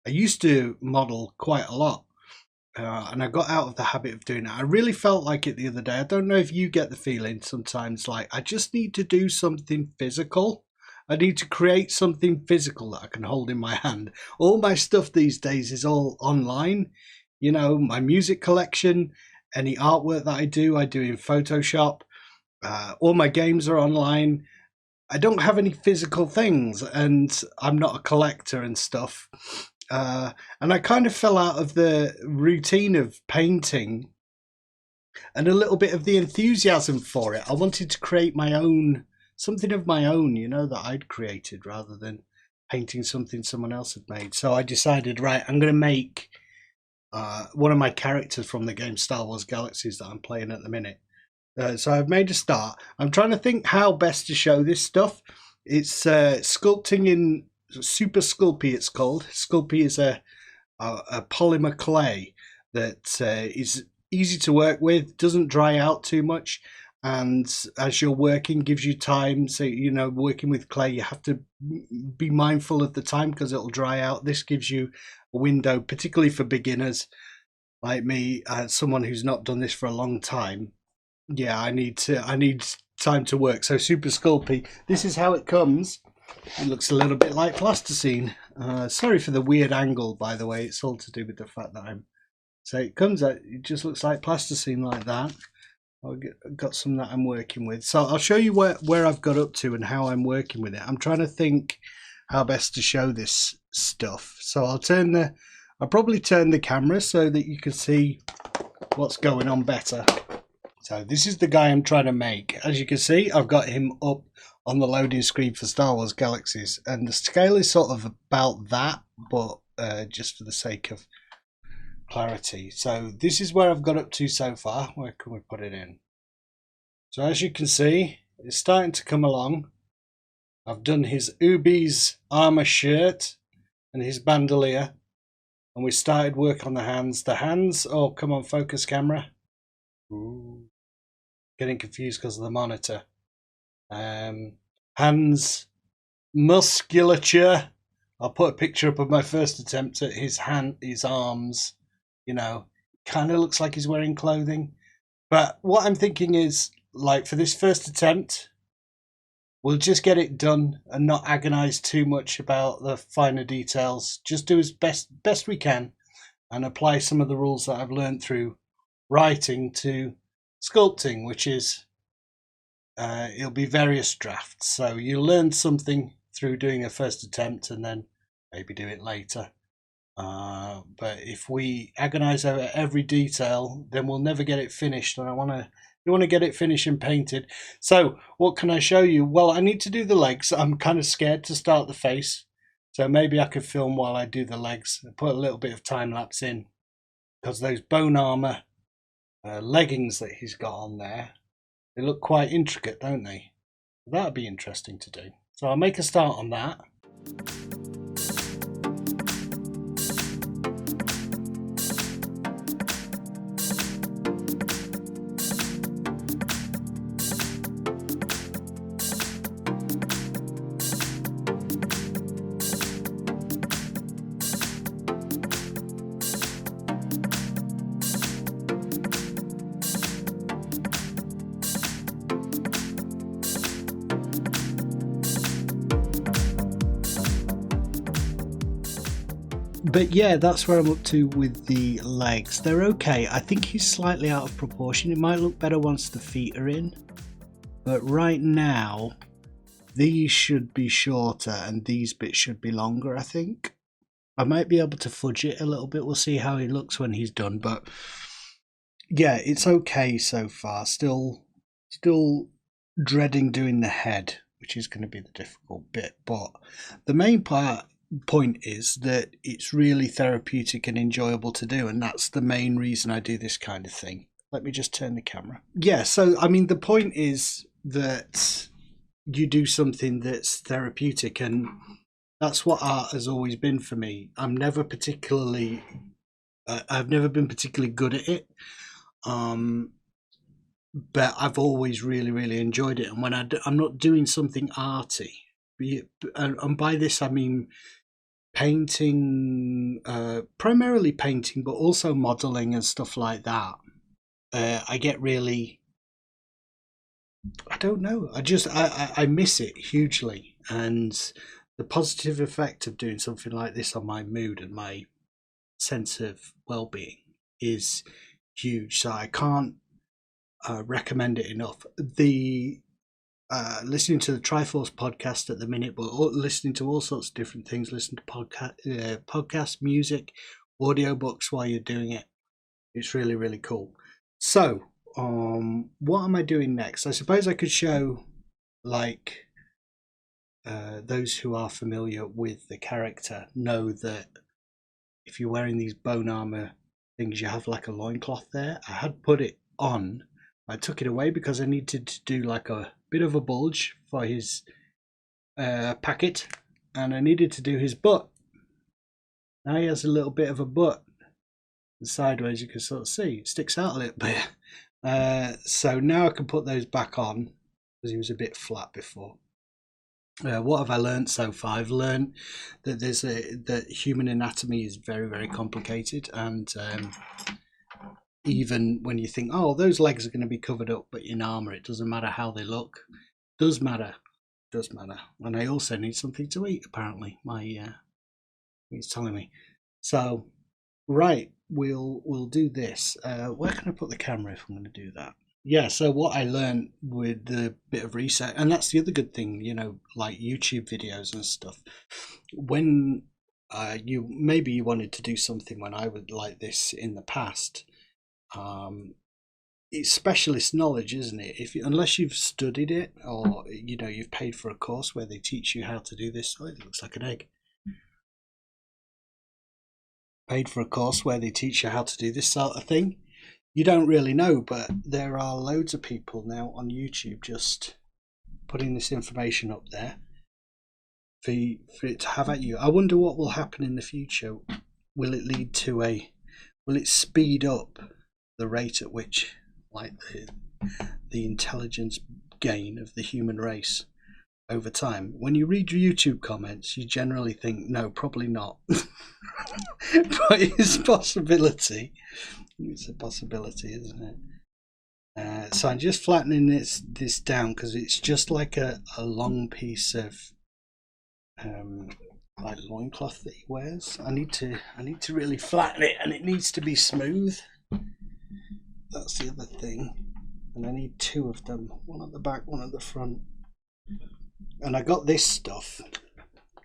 I used to model quite a lot, and I got out of the habit of doing it. I really felt like it the other day. I don't know if you get the feeling sometimes like I just need to do something physical. I need to create something physical that I can hold in my hand. All my stuff these days is all online. You know, my music collection, any artwork that I do in Photoshop. All my games are online. I don't have any physical things, and I'm not a collector and stuff. And I kind of fell out of the routine of painting and a little bit of the enthusiasm for it. I wanted to create my own, something of my own, you know, that I'd created rather than painting something someone else had made. So I decided, right, I'm going to make one of my characters from the game Star Wars Galaxies that I'm playing at the minute. So I've made a start. I'm trying to think how best to show this stuff. It's sculpting in Super Sculpey, it's called. Sculpey is a polymer clay that is easy to work with, doesn't dry out too much, and as you're working gives you time. So, you know, working with clay, you have to be mindful of the time because it'll dry out. This gives you a window, particularly for beginners like me, someone who's not done this for a long time. Yeah, I need time to work. So Super Sculpey, this is how it comes. It looks a little bit like plasticine. Sorry for the weird angle, by the way. It's all to do with the fact that I'm. So it comes out. It just looks like plasticine like that. I've got some that I'm working with. So I'll show you where I've got up to and how I'm working with it. I'm trying to think how best to show this stuff. So I'll probably turn the camera so that you can see what's going on better. So this is the guy I'm trying to make. As you can see, I've got him up on the loading screen for Star Wars Galaxies, and the scale is sort of about that, but just for the sake of clarity. So this is where I've got up to so far. Where can we put it in? So as you can see, it's starting to come along. I've done his Ubi's armor shirt and his bandolier, and we started work on the hands. The hands, oh come on, focus camera. Ooh. Getting confused because of the monitor. Hands, musculature. I'll put a picture up of my first attempt at his arms. You know, kind of looks like he's wearing clothing. But what I'm thinking is, like, for this first attempt, we'll just get it done and not agonize too much about the finer details. Just do as best we can and apply some of the rules that I've learned through writing to sculpting, which is it'll be various drafts. So you'll learn something through doing a first attempt and then maybe do it later. But if we agonize over every detail, then we'll never get it finished. And you want to get it finished and painted. So what can I show you? Well, I need to do the legs. I'm kind of scared to start the face. So maybe I could film while I do the legs. Put a little bit of time lapse in because those bone armor leggings that he's got on there, they look quite intricate, don't they? That'd be interesting to do. So I'll make a start on that. But yeah, that's where I'm up to with the legs. They're okay. I think he's slightly out of proportion. It might look better once the feet are in. But right now, these should be shorter and these bits should be longer, I think. I might be able to fudge it a little bit. We'll see how he looks when he's done. But yeah, it's okay so far. Still dreading doing the head, which is going to be the difficult bit. But the main point is that it's really therapeutic and enjoyable to do, and that's the main reason I do this kind of thing. Let me just turn the camera. Yeah, so I mean the point is that you do something that's therapeutic, and that's what art has always been for me. I've never been particularly good at it, but I've always really enjoyed it. And when I'm not doing something arty, and by this I mean painting, primarily painting, but also modeling and stuff like that. I get really, I don't know, I miss it hugely, and the positive effect of doing something like this on my mood and my sense of well-being is huge. So I can't recommend it enough. The listening to the Triforce podcast at the minute, but listening to all sorts of different things. Listen to podcast, music, audiobooks while you're doing it. It's really, really cool. So, what am I doing next? I suppose I could show, like, those who are familiar with the character know that if you're wearing these bone armor things, you have like a loincloth there. I had put it on. I took it away because I needed to do like a bit of a bulge for his packet, and I needed to do his butt. Now he has a little bit of a butt. Sideways, you can sort of see it sticks out a little bit. So now I can put those back on because he was a bit flat before. What have I learned so far? I've learned that that human anatomy is very, very complicated, and even when you think, oh, those legs are going to be covered up, but in armor, it doesn't matter how they look. It does matter. And I also need something to eat. Apparently, he's telling me. So, right, we'll do this. Where can I put the camera if I'm going to do that? Yeah, so what I learned with the bit of research, and that's the other good thing, you know, like YouTube videos and stuff. When you wanted to do something when I would like this in the past, it's specialist knowledge, isn't it? Unless you've studied it, or you know, you've paid for a course where they teach you how to do this. Oh, it looks like an egg. Paid for a course where they teach you how to do this sort of thing. You don't really know, but there are loads of people now on YouTube just putting this information up there for it to have at you. I wonder what will happen in the future. Will it lead to will it speed up the rate at which, like, the intelligence gain of the human race over time? When you read YouTube comments, you generally think, no, probably not. But it's a possibility. It's a possibility, isn't it? So I'm just flattening this down because it's just like a long piece of like loincloth that he wears. I need to really flatten it, and it needs to be smooth. That's the other thing. And I need two of them, one at the back, one at the front. And I got this stuff.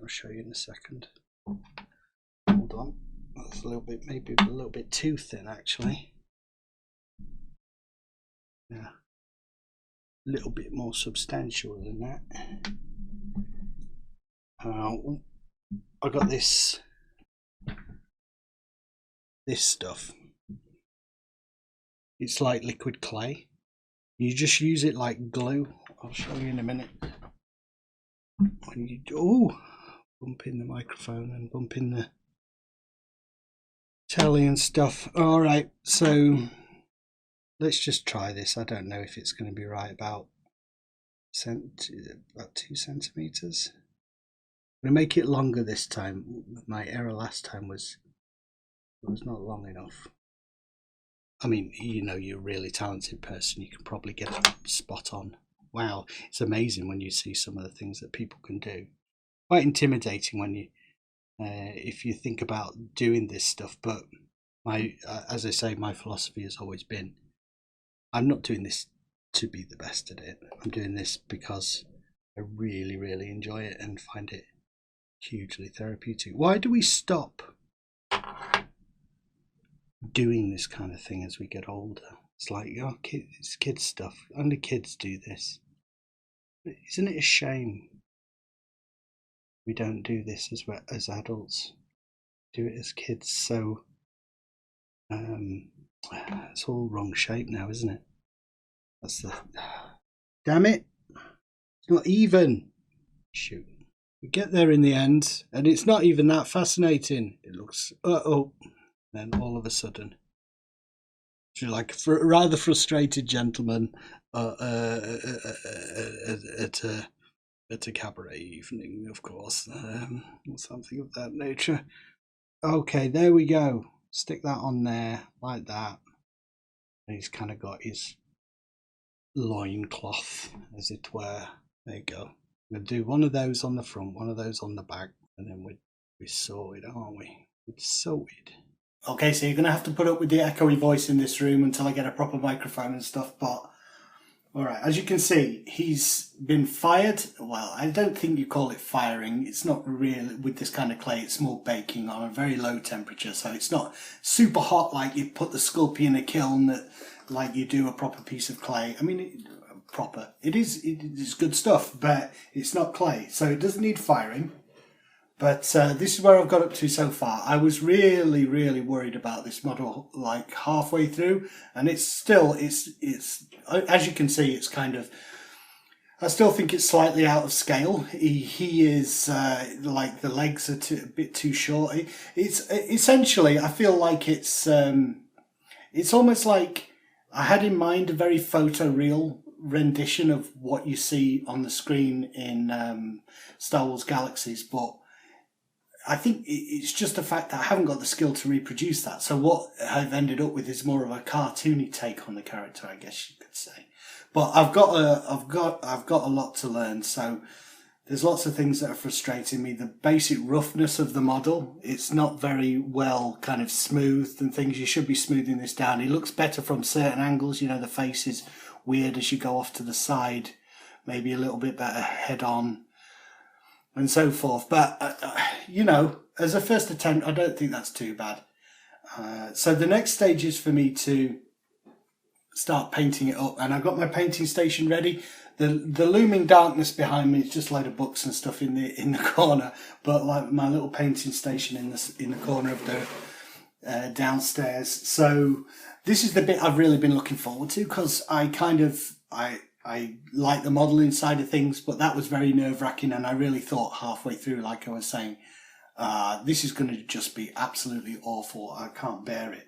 I'll show you in a second. Hold on. That's a little bit, maybe a little bit too thin, actually. Yeah, a little bit more substantial than that. I got this stuff. It's like liquid clay. You just use it like glue. I'll show you in a minute. When you bumping the microphone and bumping the telly and stuff. All right, so let's just try this. I don't know if it's going to be right. About 2 centimeters. I'm going to make it longer this time. My error last time was not long enough. I mean, you know, you're a really talented person, you can probably get it spot on. Wow, it's amazing when you see some of the things that people can do. Quite intimidating when you, if you think about doing this stuff. But as I say, my philosophy has always been, I'm not doing this to be the best at it. I'm doing this because I really, really enjoy it and find it hugely therapeutic. Why do we stop doing this kind of thing as we get older? It's like, oh, it's kids stuff. Only kids do this. Isn't it a shame we don't do this as adults? Do it as kids. So it's all wrong shape now, isn't it? That's the damn it. It's not even. Shoot. We get there in the end, and it's not even that fascinating. It looks then all of a sudden, you're like a rather frustrated gentleman at at a cabaret evening, of course, or something of that nature. Okay, there we go. Stick that on there, like that. And he's kind of got his loincloth, as it were. There you go. We'll do one of those on the front, one of those on the back, and then we're sorted, aren't we? We're sorted. Okay, so you're going to have to put up with the echoey voice in this room until I get a proper microphone and stuff, but alright, as you can see, he's been fired. Well, I don't think you call it firing. It's not really, with this kind of clay, it's more baking on a very low temperature, so it's not super hot like you put the Sculpting in a kiln that, like you do a proper piece of clay. I mean, it is good stuff, but it's not clay, so it doesn't need firing. But this is where I've got up to so far. I was really, really worried about this model like halfway through, and it's as you can see, it's kind of, I still think it's slightly out of scale. He is like the legs are a bit too short. It's essentially, I feel like it's almost like I had in mind a very photoreal rendition of what you see on the screen in Star Wars Galaxies, but I think it's just the fact that I haven't got the skill to reproduce that. So what I've ended up with is more of a cartoony take on the character, I guess you could say. But I've got a lot to learn. So there's lots of things that are frustrating me. The basic roughness of the model, it's not very well kind of smoothed and things. You should be smoothing this down. It looks better from certain angles. You know, the face is weird as you go off to the side. Maybe a little bit better head on, and so forth. But, you know, as a first attempt, I don't think that's too bad. So the next stage is for me to start painting it up. And I've got my painting station ready. The looming darkness behind me is just a load of books and stuff in the corner. But like my little painting station in the corner of the downstairs. So this is the bit I've really been looking forward to, because I like the modelling side of things, but that was very nerve-wracking, and I really thought halfway through, like I was saying, this is going to just be absolutely awful. I can't bear it.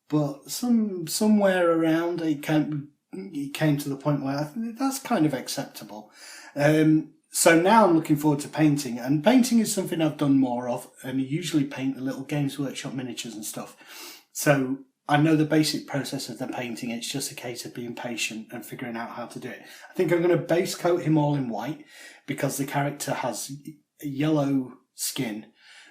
But somewhere around it came to the point where I think that's kind of acceptable. So now I'm looking forward to painting, and painting is something I've done more of, and I usually paint the little Games Workshop miniatures and stuff. So I know the basic process of the painting. It's just a case of being patient and figuring out how to do it. I think I'm going to base coat him all in white, because the character has yellow skin,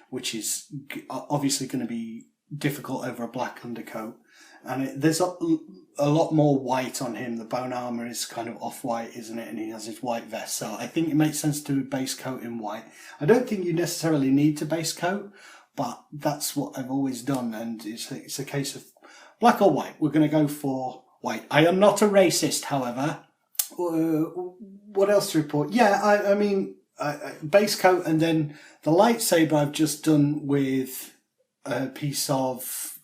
which is obviously going to be difficult over a black undercoat. And there's a lot more white on him. The bone armour is kind of off-white, isn't it? And he has his white vest. So I think it makes sense to base coat in white. I don't think you necessarily need to base coat, but that's what I've always done. And it's a case of black or white. We're going to go for white. I am not a racist, however. What else to report? Yeah, I mean, base coat, and then the lightsaber I've just done with a piece of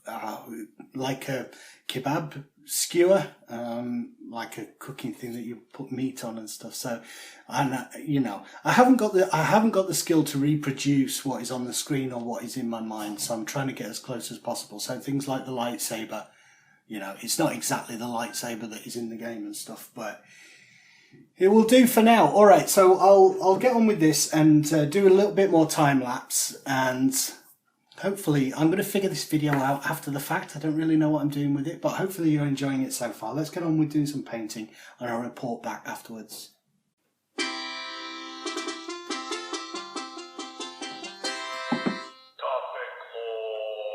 like a kebab skewer, like a cooking thing that you put meat on and stuff. So, and you know, I haven't got the skill to reproduce what is on the screen or what is in my mind. So I'm trying to get as close as possible. So things like the lightsaber, you know, it's not exactly the lightsaber that is in the game and stuff, but it will do for now. All right, so I'll get on with this and do a little bit more time lapse, and hopefully I'm going to figure this video out after the fact. I don't really know what I'm doing with it, but hopefully you're enjoying it so far. Let's get on with doing some painting, and I'll report back afterwards.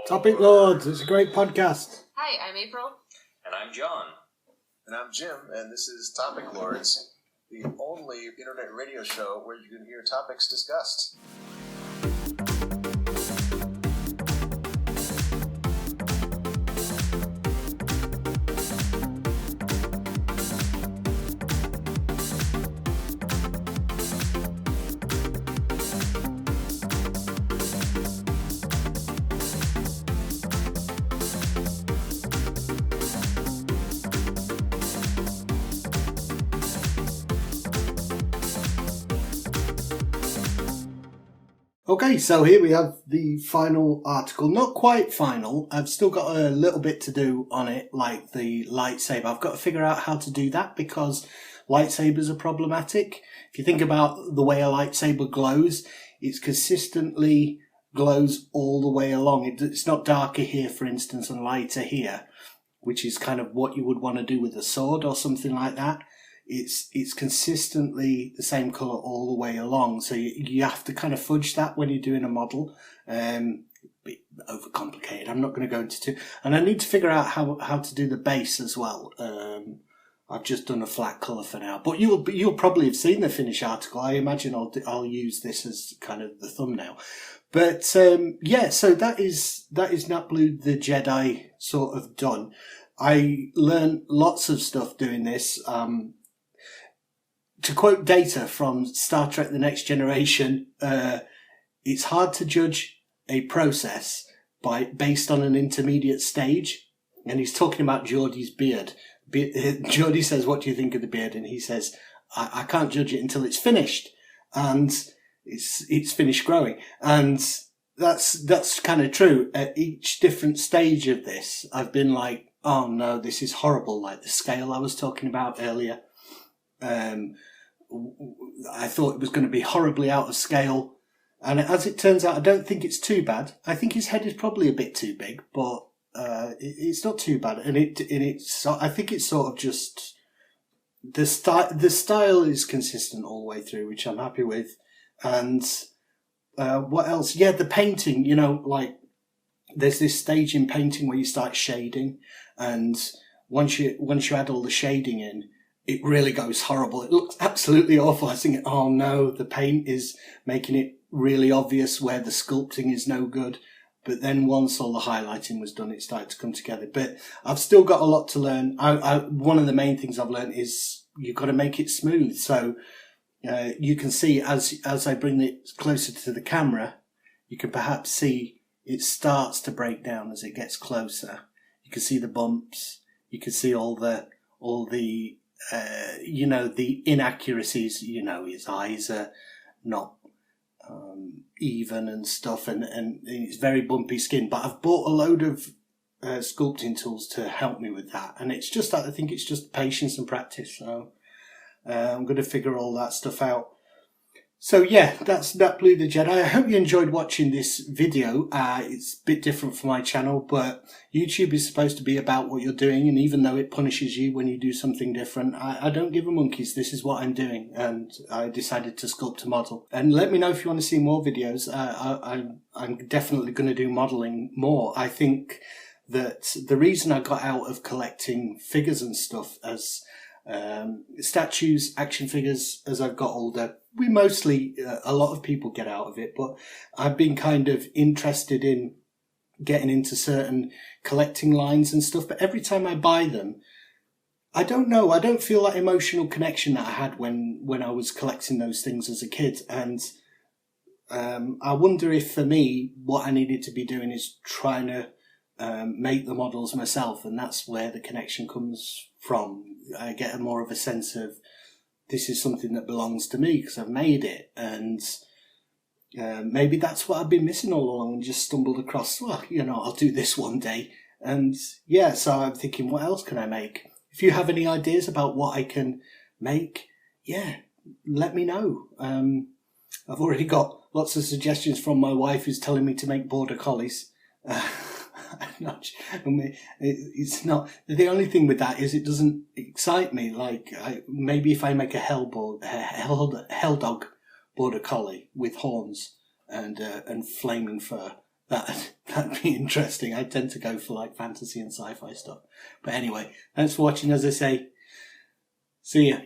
Topic Lords, it's a great podcast. Hi, I'm April. And I'm John. And I'm Jim, and this is Topic Lords, the only internet radio show where you can hear topics discussed. Okay, so here we have the final article. Not quite final. I've still got a little bit to do on it, like the lightsaber. I've got to figure out how to do that, because lightsabers are problematic. If you think about the way a lightsaber glows, it's consistently glows all the way along. It's not darker here, for instance, and lighter here, which is kind of what you would want to do with a sword or something like that. It's consistently the same colour all the way along. So you have to kind of fudge that when you're doing a model. Bit overcomplicated. I'm not going to go into two. And I need to figure out how to do the base as well. I've just done a flat colour for now. But you'll probably have seen the finished article. I imagine I'll use this as kind of the thumbnail. But yeah, so that is Napyet the Jedi sort of done. I learned lots of stuff doing this. To quote data from Star Trek The Next Generation, it's hard to judge a process based on an intermediate stage. And he's talking about Geordie's beard. Geordie says, "What do you think of the beard?" And he says, I can't judge it until it's finished. And it's finished growing. And that's kind of true. At each different stage of this, I've been like, oh no, this is horrible. Like the scale I was talking about earlier. I thought it was going to be horribly out of scale. And as it turns out, I don't think it's too bad. I think his head is probably a bit too big, but it's not too bad. And I think it's sort of just the style is consistent all the way through, which I'm happy with. And what else? Yeah, the painting. You know, like there's this stage in painting where you start shading, and once you add all the shading in, it really goes horrible. It looks absolutely awful. I think, oh no, the paint is making it really obvious where the sculpting is no good. But then once all the highlighting was done, it started to come together. But I've still got a lot to learn. One of the main things I've learned is you've got to make it smooth. So you can see as I bring it closer to the camera, you can perhaps see it starts to break down as it gets closer. You can see the bumps. You can see all the the inaccuracies. You know, his eyes are not even and stuff, and it's very bumpy skin. But I've bought a load of sculpting tools to help me with that, and it's just that I think it's just patience and practice. So I'm going to figure all that stuff out. So yeah, that's Napyet the Jedi. I hope you enjoyed watching this video. It's a bit different for my channel, but YouTube is supposed to be about what you're doing, and even though it punishes you when you do something different, I don't give a monkeys. This is what I'm doing, and I decided to sculpt a model. And let me know if you want to see more videos. I'm definitely going to do modelling more. I think that the reason I got out of collecting figures and stuff as statues, action figures, as I've got older, we mostly, a lot of people get out of it, but I've been kind of interested in getting into certain collecting lines and stuff. But every time I buy them, I don't know, I don't feel that emotional connection that I had when I was collecting those things as a kid. And I wonder if for me, what I needed to be doing is trying to make the models myself, and that's where the connection comes from. I get more of a sense of this is something that belongs to me because I've made it, and maybe that's what I've been missing all along, and just stumbled across, well, I'll do this one day. And yeah, so I'm thinking, what else can I make? If you have any ideas about what I can make, yeah, let me know. I've already got lots of suggestions from my wife, who's telling me to make border collies. It's not, the only thing with that is it doesn't excite me. Like maybe if I make a hell dog border collie with horns and flaming fur, that'd be interesting. I tend to go for like fantasy and sci-fi stuff. But anyway, thanks for watching. As I say, see ya.